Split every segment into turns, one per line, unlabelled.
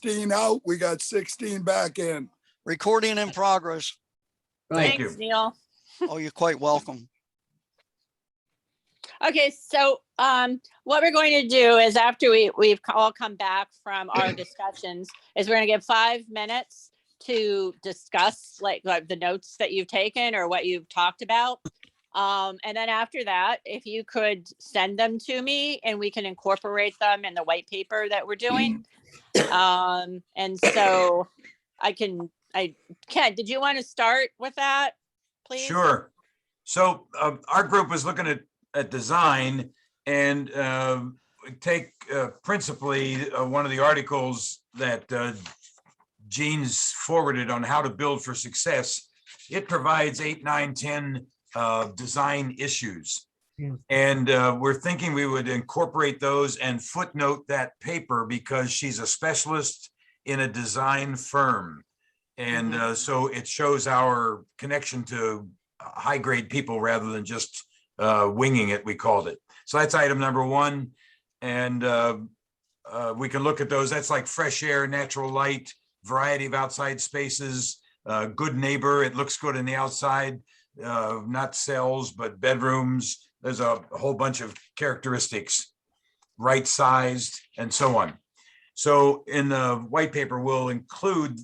16 out, we got 16 back in.
Recording in progress.
Thank
Thanks,
you.
Neil.
Oh, you're quite welcome.
Okay, so what we're going to do is after we've all come back from our discussions, is we're going to give 5 minutes to discuss like the notes that you've taken or what you've talked about. And then after that, if you could send them to me and we can incorporate them in the white paper that we're doing. And so Ken, did you want to start with that, please?
Sure. So our group was looking at design and take principally one of the articles that Gene's forwarded on how to build for success. It provides 8, 9, 10 design issues. And we're thinking we would incorporate those and footnote that paper because she's a specialist in a design firm. And so it shows our connection to high grade people rather than just winging it, we called it. So that's item number 1. And we can look at those. That's like fresh air, natural light, variety of outside spaces, good neighbor. It looks good on the outside, not cells, but bedrooms. There's a whole bunch of characteristics, right sized and so on. So in the white paper, we'll include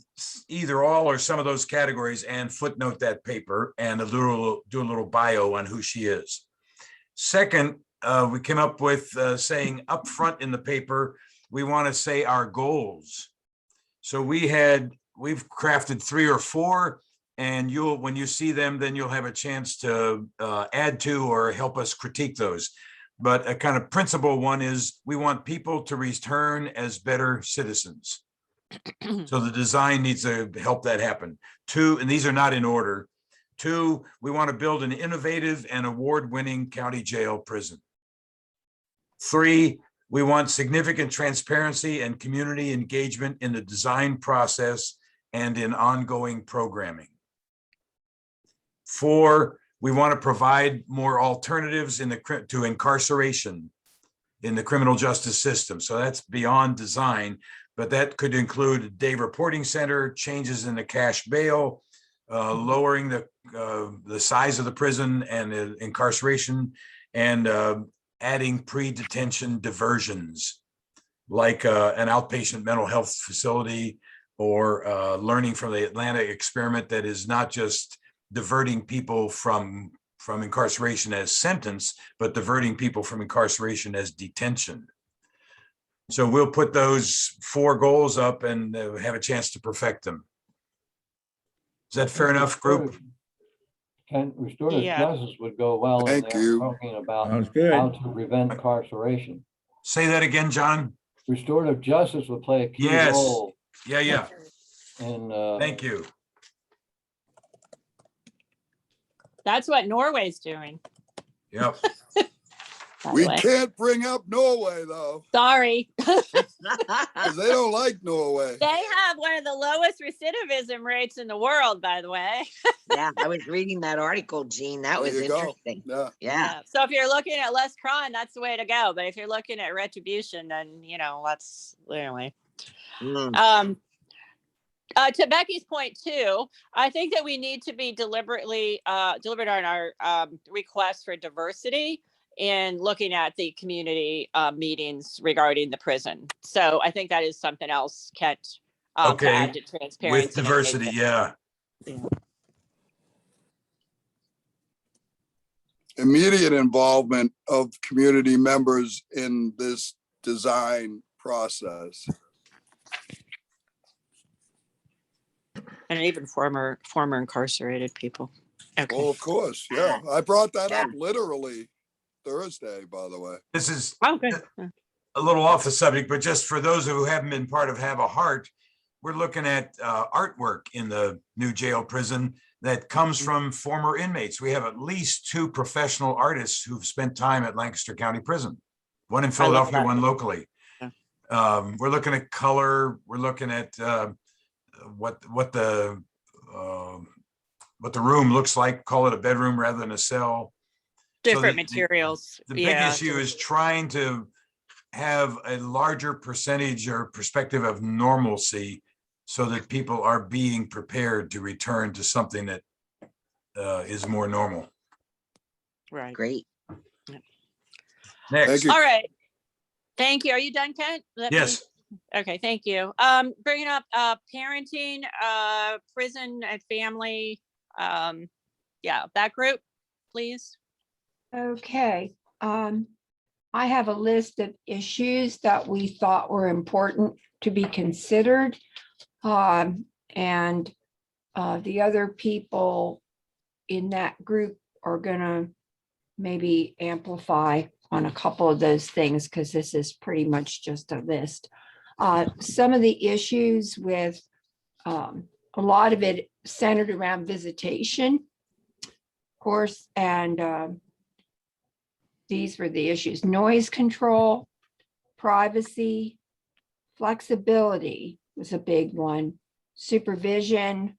either all or some of those categories and footnote that paper and do a little bio on who she is. Second, we came up with saying up front in the paper, we want to say our goals. So we've crafted 3 or 4, and when you see them, then you'll have a chance to add to or help us critique those. But a kind of principal one is we want people to return as better citizens. So the design needs to help that happen. 2, and these are not in order. 2, we want to build an innovative and award-winning county jail prison. 3, we want significant transparency and community engagement in the design process and in ongoing programming. 4, we want to provide more alternatives to incarceration in the criminal justice system. So that's beyond design, but that could include a day reporting center, changes in the cash bail, lowering the size of the prison and the incarceration, and adding pre-detention diversions like an outpatient mental health facility or learning from the Atlanta experiment that is not just diverting people from incarceration as sentence, but diverting people from incarceration as detention. So we'll put those 4 goals up and have a chance to perfect them. Is that fair enough, group?
Restorative justice would go well in
Thank
there,
you.
talking about
Sounds good.
how to prevent incarceration.
Say that again, John.
Restorative justice would play a key role
Yeah.
in
Thank you.
That's what Norway's doing.
Yep.
by the
We
way.
can't bring up Norway though,
Sorry.
because they don't like Norway.
They have one of the lowest recidivism rates in the world, by the way.
Yeah, I was reading that article, Gene. That was
There you go.
interesting.
Yeah.
Yeah.
So if you're looking at less crime, that's the way to go. But if you're looking at retribution, then, that's anyway.
Mm.
To Becky's point too, I think that we need to be deliberate on our request for diversity in looking at the community meetings regarding the prison. So I think that is something else, Kent, to
Okay.
add to transparency.
With diversity, yeah.
Immediate involvement of community members in this design process.
And even former incarcerated people. Okay.
Well, of course, yeah. I brought that up literally Thursday, by the way.
This is
Oh, good.
a little off the subject, but just for those who haven't been part of Have a Heart, we're looking at artwork in the new jail prison that comes from former inmates. We have at least 2 professional artists who've spent time at Lancaster County Prison, one in Philadelphia, one locally. We're looking at color. We're looking at what the room looks like. Call it a bedroom rather than a cell.
Different materials.
The big issue is trying to have a larger percentage or perspective of normalcy so that people are being prepared to return to something that is more normal.
Right.
Great.
Next,
Thank you.
All right. Thank you. Are you done, Kent?
yes,
Okay, thank you. Bringing up parenting, prison and family. Yeah, that group, please.
Okay, I have a list of issues that we thought were important to be considered. And the other people in that group are gonna maybe amplify on a couple of those things, because this is pretty much just a list. Some of the issues with a lot of it centered around visitation, of course, and these were the issues: noise control, privacy, flexibility was a big one, supervision,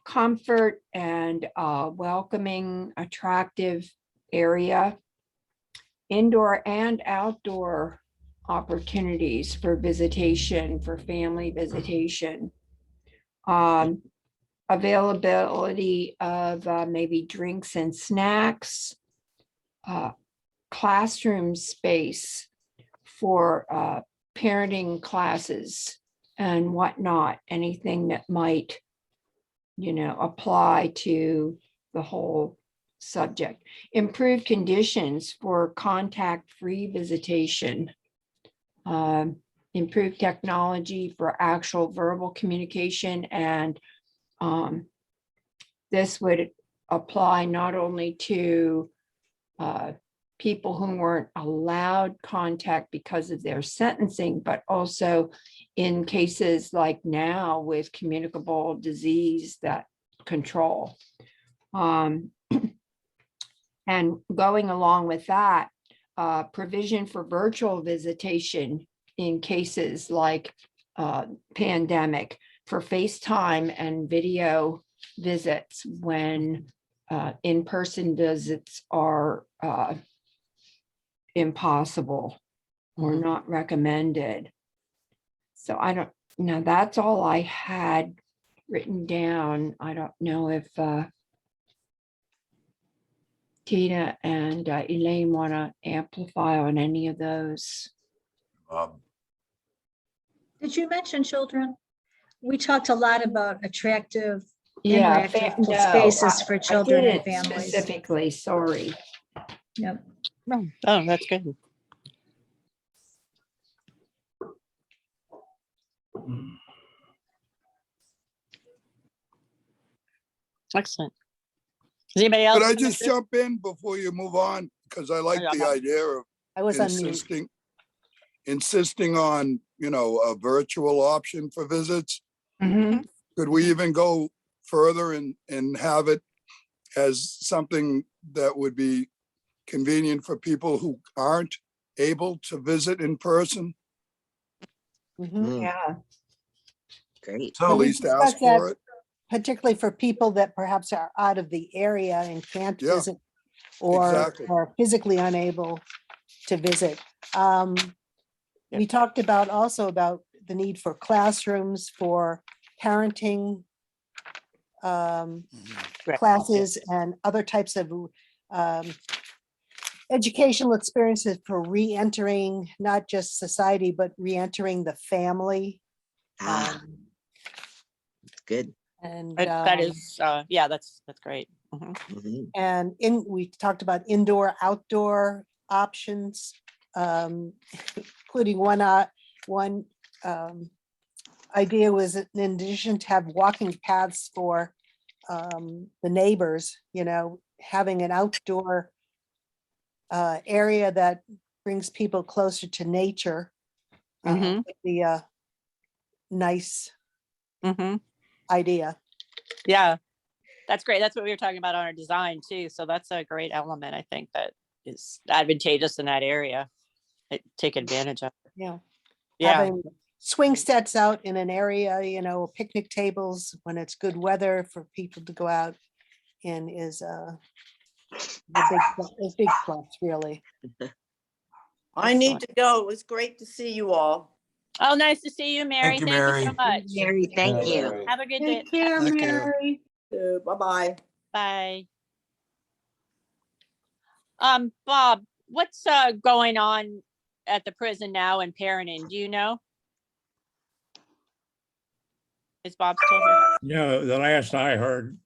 comfort, and welcoming, attractive area, indoor and outdoor opportunities for visitation, for family visitation, availability of maybe drinks and snacks, classroom space for parenting classes and whatnot, anything that might, apply to the whole subject. Improved conditions for contact-free visitation. Improved technology for actual verbal communication, and this would apply not only to people who weren't allowed contact because of their sentencing, but also in cases like now with communicable disease that control. And going along with that, provision for virtual visitation in cases like pandemic, for FaceTime and video visits when in-person visits are impossible or not recommended. So I don't know, that's all I had written down. I don't know if Tina and Elaine want to amplify on any of those.
Did you mention children? We talked a lot about attractive,
Yeah,
interactive
no,
spaces for
I
children and
didn't
families.
specifically, sorry.
Yep.
Oh, that's good. Excellent. Does anybody else?
Could I just jump in before you move on? Because I like the idea of
I was on mute.
insisting on, a virtual option for visits.
Mhm.
Could we even go further and have it as something that would be convenient for people who aren't able to visit in person?
Mhm.
Yeah,
Great.
so
At
we
least ask
discussed
for
that.
it?
Particularly for people that perhaps are out of the area and can't
Yeah,
visit or
exactly.
are physically unable to visit. We talked about also about the need for classrooms for parenting classes and other types of educational experiences for re-entering not just society, but re-entering the family.
Good.
And
That is, yeah, that's great. Mhm.
Mhm.
and we talked about indoor, outdoor options, including one idea was that in addition to have walking paths for the neighbors, having an outdoor area that brings people closer to nature would be a nice idea.
Yeah, that's great. That's what we were talking about on our design too. So that's a great element, I think, that is advantageous in that area. Take advantage of.
Yeah.
Yeah.
Having swing sets out in an area, picnic tables when it's good weather for people to go out in is a big plus, really.
I need to go. It was great to see you all.
Oh, nice to see you, Mary.
Thank you,
Thank you
Mary.
so much.
Mary, thank
Yeah,
you.
Mary.
Have a good day.
Take care,
Thank you.
Mary.
Bye-bye.
Bye. Bob, what's going on at the prison now in parenting? Do you know? Is Bob still here?
No, the last I heard,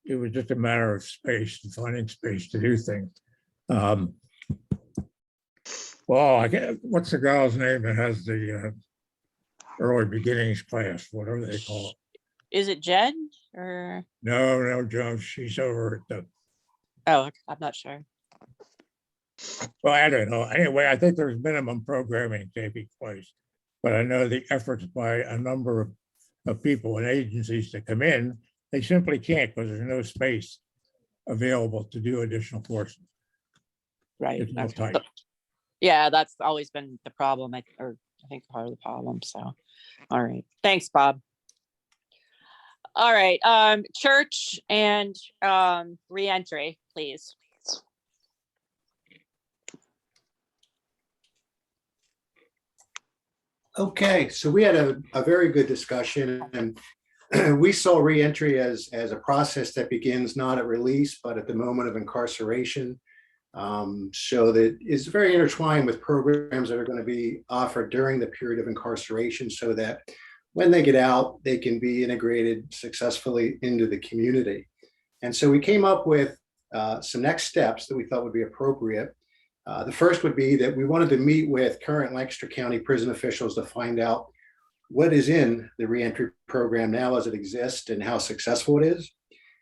it was just a matter of space and finding space to do things. Well, I get, what's the girl's name that has the early beginnings class, whatever they call it?
Is it Jed or?
No, Jones, she's over at the,
Oh, I'm not sure.
well, I don't know. Anyway, I think there's minimum programming taking place. But I know the efforts by a number of people and agencies to come in, they simply can't because there's no space available to do additional courses.
Right.
It's all
Okay.
tight.
Yeah, that's always been the problem, I think part of the problem. So, all right. Thanks, Bob. All right. Church and reentry, please.
Okay, so we had a very good discussion, and we saw reentry as a process that begins not at release, but at the moment of incarceration. So that is very intertwined with programs that are going to be offered during the period of incarceration so that when they get out, they can be integrated successfully into the community. And so we came up with some next steps that we thought would be appropriate. The first would be that we wanted to meet with current Lancaster County prison officials to find out what is in the reentry program now as it exists and how successful it is.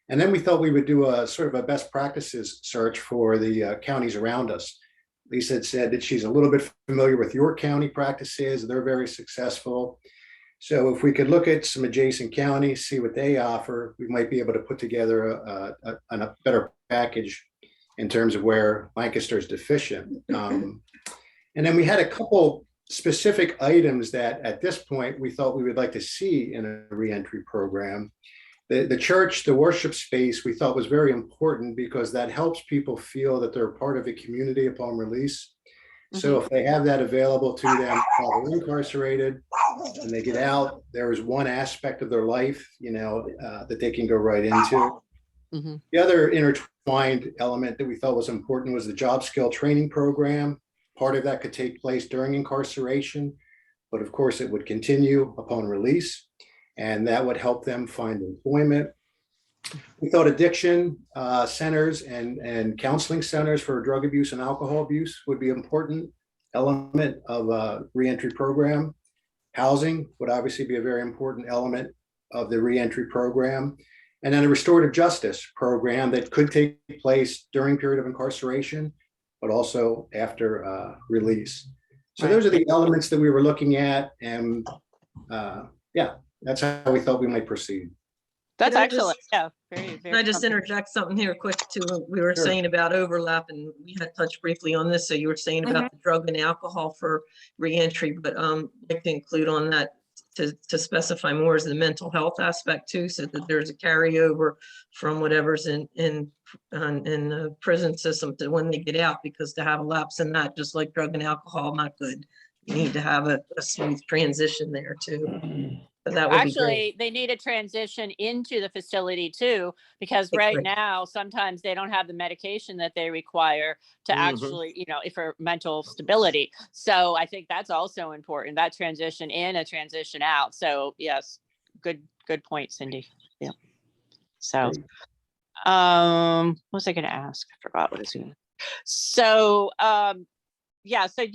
And then we thought we would do a sort of a best practices search for the counties around us. Lisa had said that she's a little bit familiar with your county practices. They're very successful. So if we could look at some adjacent counties, see what they offer, we might be able to put together a better package in terms of where Lancaster is deficient. And then we had a couple specific items that at this point we thought we would like to see in a reentry program. The church, the worship space, we thought was very important because that helps people feel that they're part of a community upon release. So if they have that available to them while they're incarcerated and they get out, there is one aspect of their life, that they can go right into. The other intertwined element that we thought was important was the job skill training program. Part of that could take place during incarceration, but of course it would continue upon release, and that would help them find employment. We thought addiction centers and counseling centers for drug abuse and alcohol abuse would be an important element of a reentry program. Housing would obviously be a very important element of the reentry program. And then a restorative justice program that could take place during period of incarceration, but also after release. So those are the elements that we were looking at, and yeah, that's how we thought we might proceed.
That's excellent. Yeah, very, very.
Can I just interject something here quick to what we were saying about overlap, and we had touched briefly on this. So you were saying about the drug and alcohol for reentry, but I'd like to include on that to specify more is the mental health aspect too, so that there's a carryover from whatever's in the prison system to when they get out, because to have a lapse in that, just like drug and alcohol, not good. You need to have a smooth transition there too. So that would
Actually, they need a transition into the facility too, because right now, sometimes they don't have the medication that they require to actually, for mental stability. So I think that's also important, that transition in, a transition out. So yes, good point, Cindy. Yeah. So, what was I going to ask? I forgot what I was going to. So, yeah, so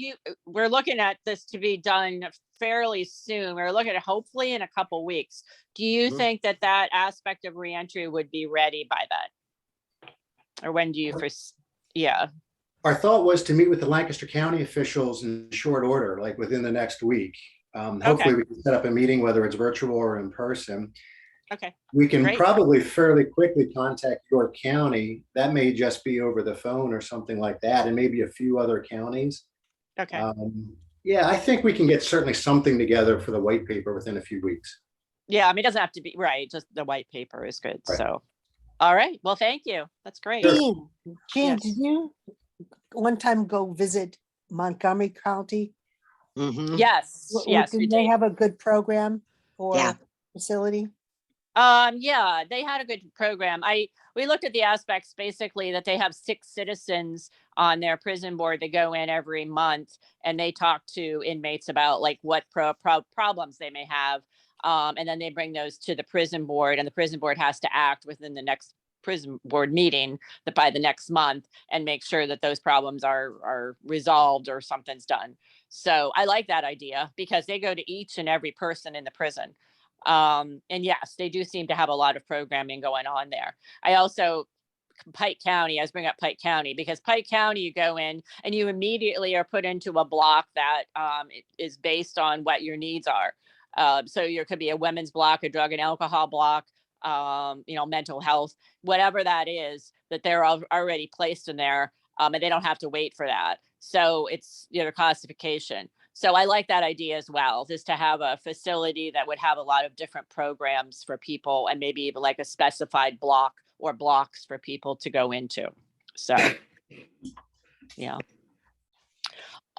we're looking at this to be done fairly soon. We're looking at hopefully in a couple weeks. Do you think that aspect of reentry would be ready by then? Or when do you first? Yeah.
Our thought was to meet with the Lancaster County officials in short order, like within the next week. Hopefully we can set up a meeting, whether it's virtual or in person.
Okay.
We can probably fairly quickly contact your county. That may just be over the phone or something like that, and maybe a few other counties.
Okay.
Yeah, I think we can get certainly something together for the white paper within a few weeks.
Yeah, I mean, it doesn't have to be just the white paper is good.
Right.
So, all right. Well, thank you. That's great.
Jean,
Yes.
did you one time go visit Montgomery County?
Yes, yes.
Do
we
they
did.
have a good program
Yeah.
for facility?
Yeah, they had a good program. We looked at the aspects basically that they have 6 citizens on their prison board that go in every month and they talk to inmates about like what problems they may have. And then they bring those to the prison board and the prison board has to act within the next prison board meeting by the next month and make sure that those problems are resolved or something's done. So I like that idea because they go to each and every person in the prison. And yes, they do seem to have a lot of programming going on there. I also, Pike County, I was bringing up Pike County because Pike County, you go in and you immediately are put into a block that is based on what your needs are. So there could be a women's block, a drug and alcohol block, mental health, whatever that is, that they're already placed in there, and they don't have to wait for that. So it's classification. So I like that idea as well, just to have a facility that would have a lot of different programs for people and maybe even like a specified block or blocks for people to go into. So, yeah.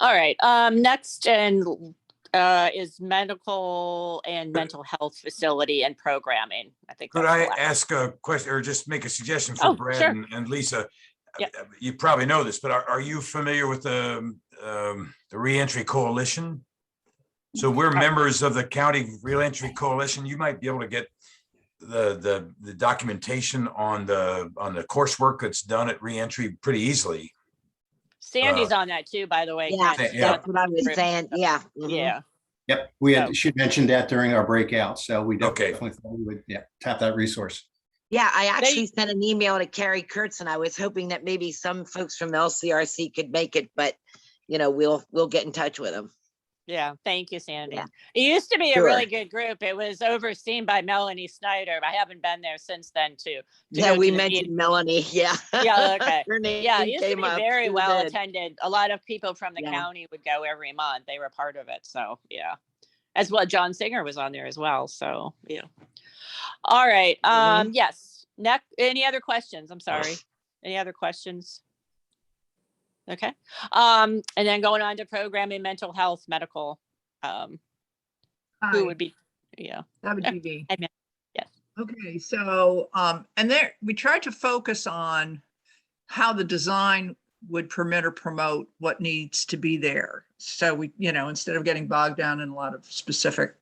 All right. Next is medical and mental health facility and programming. I think.
Could
that's
I
the last.
ask a question or just make a suggestion for
Oh,
Brad
sure.
and Lisa?
Yep.
You probably know this, but are you familiar with the Reentry Coalition? So we're members of the County Reentry Coalition. You might be able to get the documentation on the coursework that's done at Reentry pretty easily.
Sandy's on that too, by the way.
Yeah,
Ken.
that's what I was saying. Yeah.
Yeah.
Yep,
So-
she mentioned that during our breakout, so we
Okay.
definitely thought we would, tap that resource.
Yeah, I actually sent an email to Carrie Kurtz and I was hoping that maybe some folks from LCRC could make it, but we'll get in touch with them.
Yeah, thank you, Sandy.
Yeah.
It used to be
Sure.
a really good group. It was overseen by Melanie Snyder. I haven't been there since then too.
Yeah, we mentioned Melanie. Yeah.
Yeah, okay.
Her name
Yeah, it used to
came
be
up.
very
Sure
well
did.
attended. A lot of people from the
Yeah.
county would go every month. They were part of it. So yeah. As well, John Singer was on there as well. So yeah. All right. Yes. Next, any other questions? I'm sorry. Any other questions? Okay. And then going on to programming, mental health, medical. Who would be? Yeah.
That would be me.
Yes.
Okay, so, and there, we tried to focus on how the design would permit or promote what needs to be there. So we, instead of getting bogged down in a lot of specific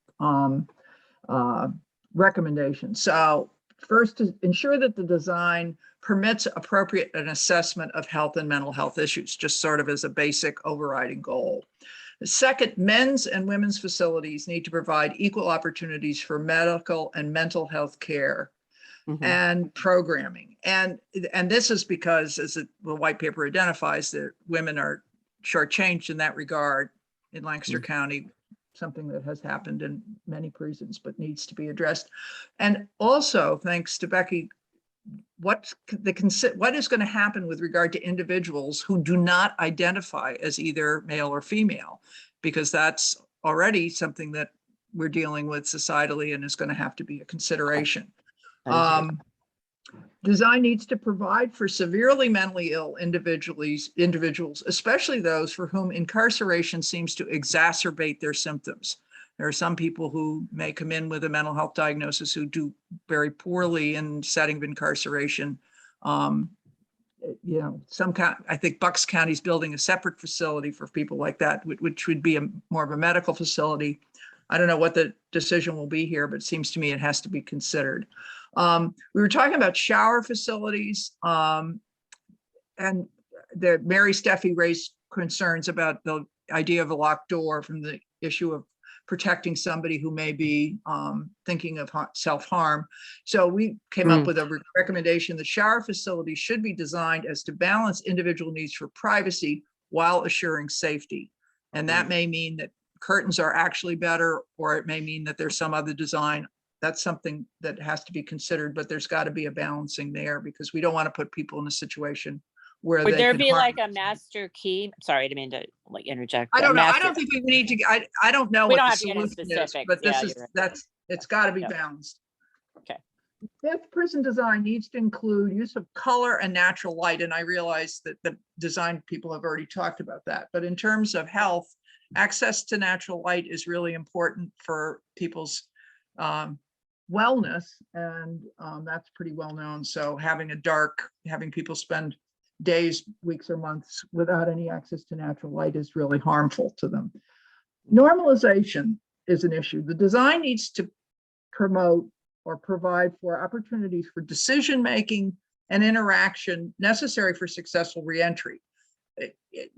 recommendations. So first, to ensure that the design permits appropriate an assessment of health and mental health issues, just sort of as a basic overriding goal. The second, men's and women's facilities need to provide equal opportunities for medical and mental health care and programming. And this is because, as the white paper identifies, that women are shortchanged in that regard in Lancaster County, something that has happened in many prisons but needs to be addressed. And also, thanks to Becky, what is going to happen with regard to individuals who do not identify as either male or female, because that's already something that we're dealing with societally and is going to have to be a consideration. Design needs to provide for severely mentally ill individuals, especially those for whom incarceration seems to exacerbate their symptoms. There are some people who may come in with a mental health diagnosis who do very poorly in setting of incarceration. I think Bucks County is building a separate facility for people like that, which would be more of a medical facility. I don't know what the decision will be here, but it seems to me it has to be considered. We were talking about shower facilities, and Mary Steffi raised concerns about the idea of a locked door from the issue of protecting somebody who may be thinking of self-harm. So we came up with a recommendation that shower facilities should be designed as to balance individual needs for privacy while assuring safety. And that may mean that curtains are actually better, or it may mean that there's some other design. That's something that has to be considered, but there's got to be a balancing there because we don't want to put people in a situation where
Would
they
there
could
be
harm
like a master key? Sorry, I didn't mean to interject.
I don't know. I
Master-
don't think we need to, I don't know
We
what
don't
the
have to get into
solution is,
specifics.
but
Yeah,
this is,
you're right.
it's got to be
Yeah.
balanced.
Okay.
This prison design needs to include use of color and natural light. And I realize that the design people have already talked about that. But in terms of health, access to natural light is really important for people's wellness. And that's pretty well known. So having people spend days, weeks, or months without any access to natural light is really harmful to them. Normalization is an issue. The design needs to promote or provide for opportunities for decision-making and interaction necessary for successful reentry.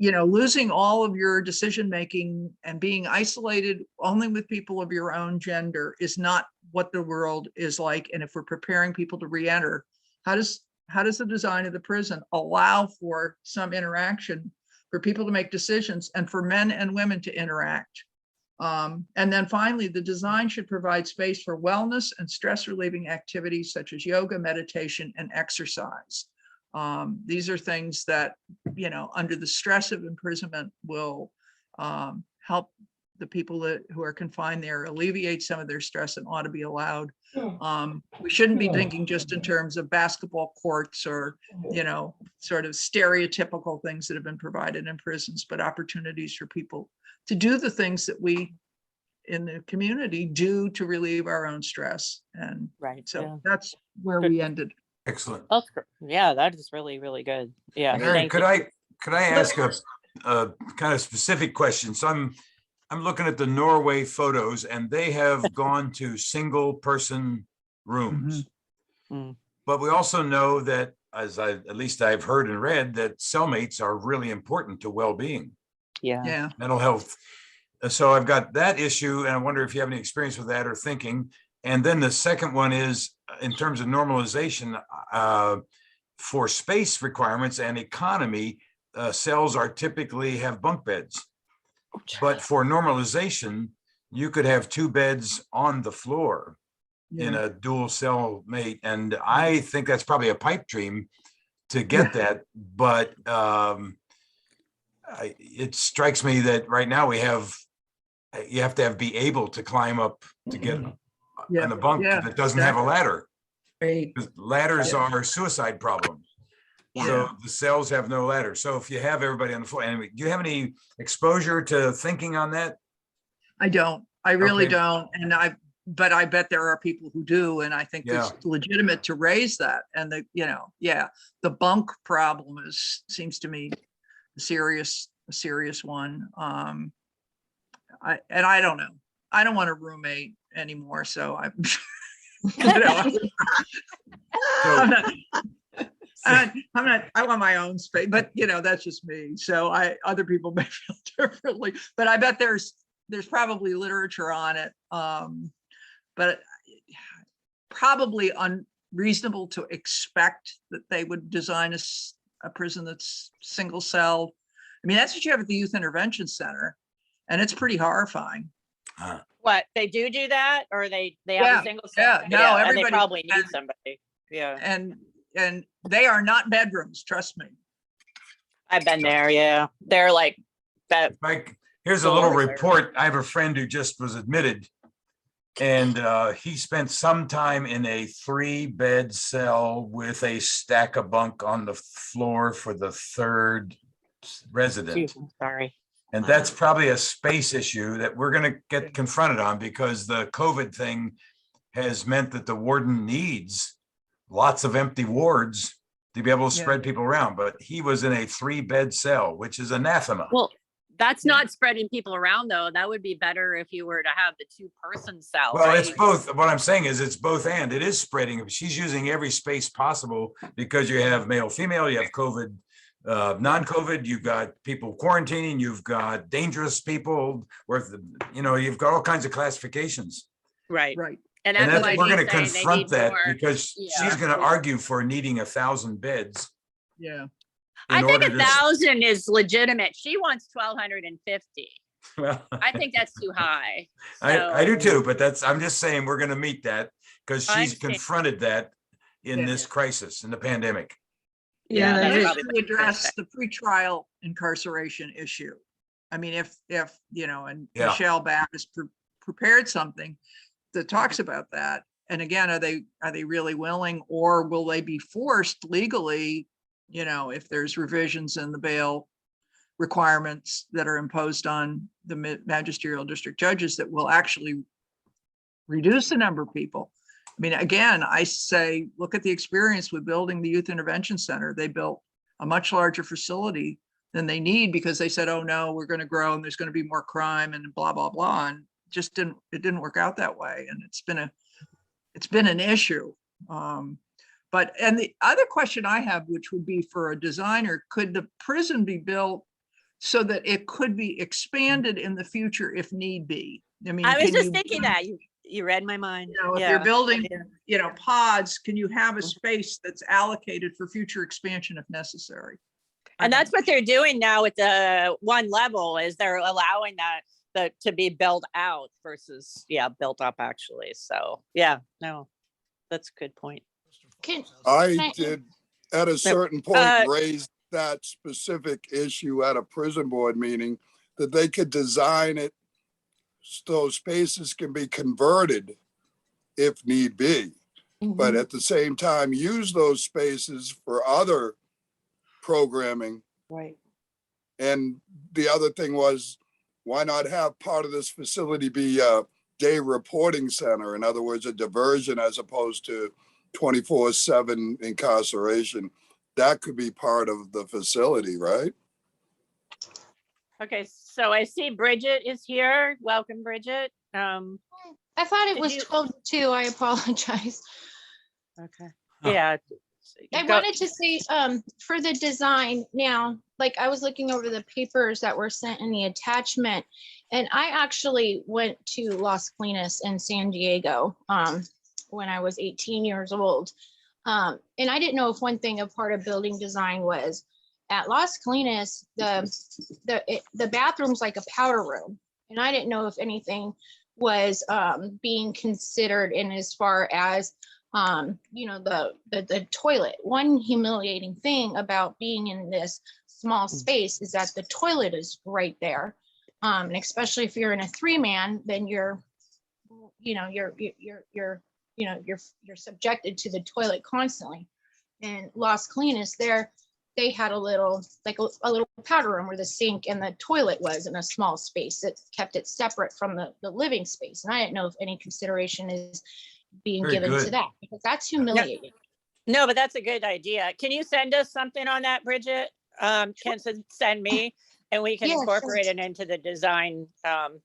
Losing all of your decision-making and being isolated only with people of your own gender is not what the world is like. And if we're preparing people to reenter, how does the design of the prison allow for some interaction for people to make decisions and for men and women to interact? And then finally, the design should provide space for wellness and stress relieving activities such as yoga, meditation, and exercise. These are things that, under the stress of imprisonment will help the people who are confined there alleviate some of their stress and ought to be allowed. We shouldn't be thinking just in terms of basketball courts or, sort of stereotypical things that have been provided in prisons, but opportunities for people to do the things that we in the community do to relieve our own stress. And so that's where we ended.
Excellent.
Yeah, that is really, really good. Yeah.
Mary, could I ask a kind of specific question? So I'm looking at the Norway photos and they have gone to single person rooms. But we also know that, at least I've heard and read, that cellmates are really important to well-being.
Yeah.
Mental health. So I've got that issue, and I wonder if you have any experience with that or thinking. And then the second one is in terms of normalization for space requirements and economy, cells are typically have bunk beds. But for normalization, you could have 2 beds on the floor in a dual cell mate. And I think that's probably a pipe dream to get that. But it strikes me that right now you have to be able to climb up to get on a bunk that doesn't have a ladder. Ladders are suicide problems. So the cells have no ladder. So if you have everybody on the floor, anyway, do you have any exposure to thinking on that?
I don't. I really don't. And but I bet there are people who do. And I think it's legitimate to raise that. And the bunk problem seems to me a serious one. I don't know. I don't want a roommate anymore. So I'm I want my own space, but that's just me. So other people may feel differently, but I bet there's probably literature on it. But probably unreasonable to expect that they would design a prison that's single cell. I mean, that's what you have at the Youth Intervention Center, and it's pretty horrifying.
What, they do that, or they have a single cell?
No,
and
everybody
they probably need somebody. Yeah.
And they are not bedrooms, trust me.
I've been there. Yeah. They're like that.
Mike, here's a little report. I have a friend who just was admitted, and he spent some time in a 3-bed cell with a stack of bunk on the floor for the 3rd resident.
Jeez, I'm sorry.
And that's probably a space issue that we're going to get confronted on, because the COVID thing has meant that the warden needs lots of empty wards to be able to spread people around. But he was in a 3-bed cell, which is anathema.
Well, that's not spreading people around, though. That would be better if you were to have the 2-person cell.
Well,
right?
it's both. What I'm saying is it's both and. It is spreading. She's using every space possible because you have male, female, you have COVID, non-COVID, you've got people quarantining, you've got dangerous people, you've got all kinds of classifications.
Right. And
And
that's why
we're going to
she's saying they
confront
need
that
more.
because she's going to argue for needing 1,000 beds.
Yeah.
I think 1,000 is legitimate. She wants 1,250.
Well,
I think that's too high.
I do too, but I'm just saying we're going to meet that because
I
she's
understand.
confronted that in this crisis, in the pandemic.
Yeah,
that's
that is
probably
to address the pretrial incarceration issue. I mean, if Michelle Babb has prepared something that talks about that, And again, are they really willing, or will they be forced legally, if there's revisions in the bail requirements that are imposed on the magisterial district judges that will actually reduce the number of people? I mean, again, I say, look at the experience with building the Youth Intervention Center. They built a much larger facility than they need because they said, oh no, we're going to grow and there's going to be more crime and blah, blah, blah. And it didn't work out that way. And it's been an issue. And the other question I have, which would be for a designer, could the prison be built so that it could be expanded in the future if need be? I mean,
I was just thinking that you read my mind.
If you're building, pods, can you have a space that's allocated for future expansion if necessary?
And that's what they're doing now with the one level, is they're allowing that to be built out versus built up actually. So no, that's a good point.
I did at a certain point raise that specific issue at a prison board meeting, that they could design it so spaces can be converted if need be, but at the same time use those spaces for other programming.
Right.
And the other thing was, why not have part of this facility be a day reporting center? In other words, a diversion as opposed to 24/7 incarceration. That could be part of the facility, right?
Okay, so I see Bridget is here. Welcome, Bridget.
I thought it was 12 too. I apologize.
Okay. Yeah.
I wanted to say, for the design now, like I was looking over the papers that were sent in the attachment, and I actually went to Las Colinas in San Diego when I was 18 years old. And I didn't know if one thing a part of building design was at Las Colinas, the bathroom's like a powder room. And I didn't know if anything was being considered in as far as the toilet. One humiliating thing about being in this small space is that the toilet is right there. And especially if you're in a 3-man, then you're subjected to the toilet constantly. And Las Colinas they had a little powder room where the sink and the toilet was in a small space. It kept it separate from the living space. And I didn't know if any consideration is being given to that, because that's humiliating.
No, but that's a good idea. Can you send us something on that, Bridget? Can send me, and we can incorporate it into the design. And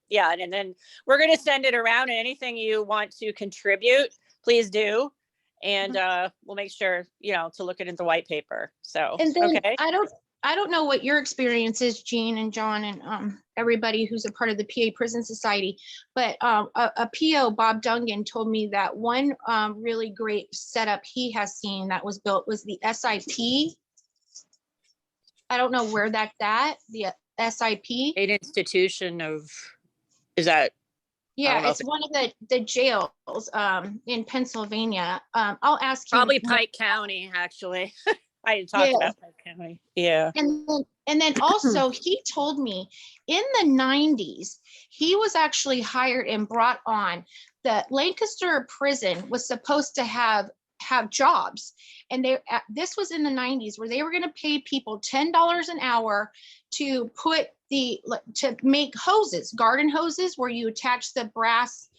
then we're going to send it around, and anything you want to contribute, please do. And we'll make sure, to look at the white paper. So,
and then
okay.
I don't know what your experience is, Jean and John, and everybody who's a part of the PA Prison Society, but a PO, Bob Dungan, told me that one really great setup he has seen that was built was the SIP. I don't know where that's at, the SIP.
State Institution of, is that?
Yeah, it's one of the jails in Pennsylvania. I'll ask you.
Probably Pike County, actually. I talked about Pike County. Yeah.
And then also he told me in the 90s, he was actually hired and brought on. The Lancaster prison was supposed to have jobs. And this was in the 90s where they were going to pay people $10 an hour to make hoses, garden hoses, where you attach the brass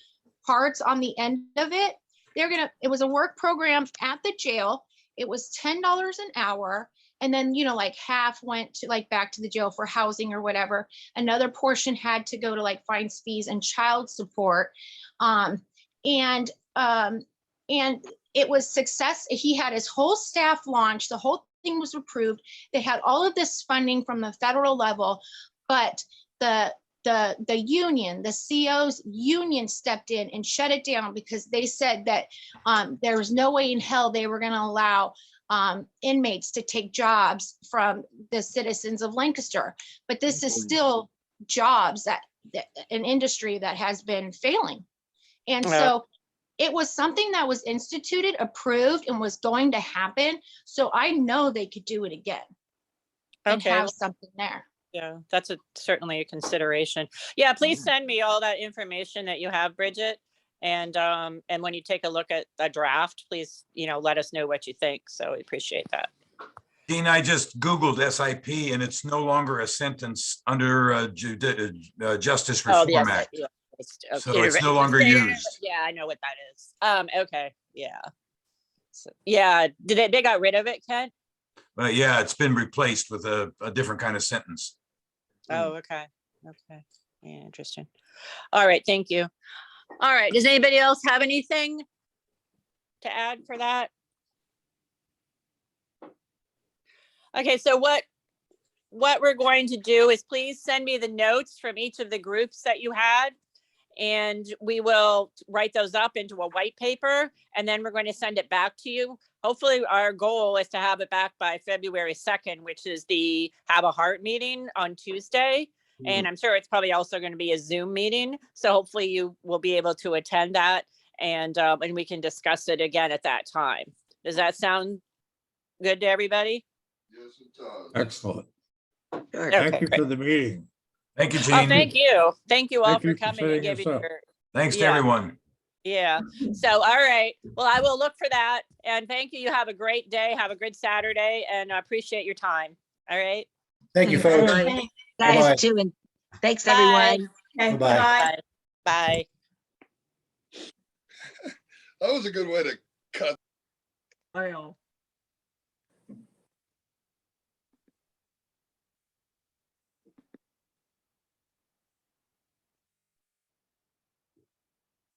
parts on the end of it. It was a work program at the jail. It was $10 an hour. And then, half went to back to the jail for housing or whatever. Another portion had to go to fines, fees, and child support. And it was success. He had his whole staff launched. The whole thing was approved. They had all of this funding from the federal level, but the union, the CO's union stepped in and shut it down because they said that there was no way in hell they were going to allow inmates to take jobs from the citizens of Lancaster. But this is still jobs that an industry that has been failing. And so it was something that was instituted, approved, and was going to happen. So I know they could do it again and have something there.
Yeah, that's certainly a consideration. Yeah, please send me all that information that you have, Bridget. And when you take a look at a draft, please, let us know what you think. So we appreciate that.
Dean, I just Googled SIP and it's no longer a sentence under Justice
Oh,
Reform
yes.
Act.
Yeah.
So it's no longer used.
Yeah, I know what that is. Okay. Yeah. So, yeah. They got rid of it, Kent?
But yeah, it's been replaced with a different kind of sentence.
Oh, okay. Okay. Yeah, interesting. All right. Thank you. All right. Does anybody else have anything to add for that? Okay. So what we're going to do is please send me the notes from each of the groups that you had, and we will write those up into a white paper, and then we're going to send it back to you. Hopefully our goal is to have it back by February 2nd, which is the Have a Heart meeting on Tuesday. And I'm sure it's probably also going to be a Zoom meeting. So hopefully you will be able to attend that, and we can discuss it again at that time. Does that sound good to everybody?
Yes, it does.
Excellent.
Okay,
Thank you
great.
for the meeting.
Thank you,
Oh,
Gene.
thank you. Thank you all
Thank
for
you for
coming and
setting
giving
us up.
your,
Thanks to
Yeah.
everyone.
yeah. So, all right. Well, I will look for that. And thank you. You have a great day. Have a good Saturday, and I appreciate your time. All right.
Thank you, folks.
Bye.
Bye-bye.
Guys too, and thanks,
Bye.
everyone.
Okay,
Bye-bye.
bye.
Bye.
That was a good way to cut.
Bye all.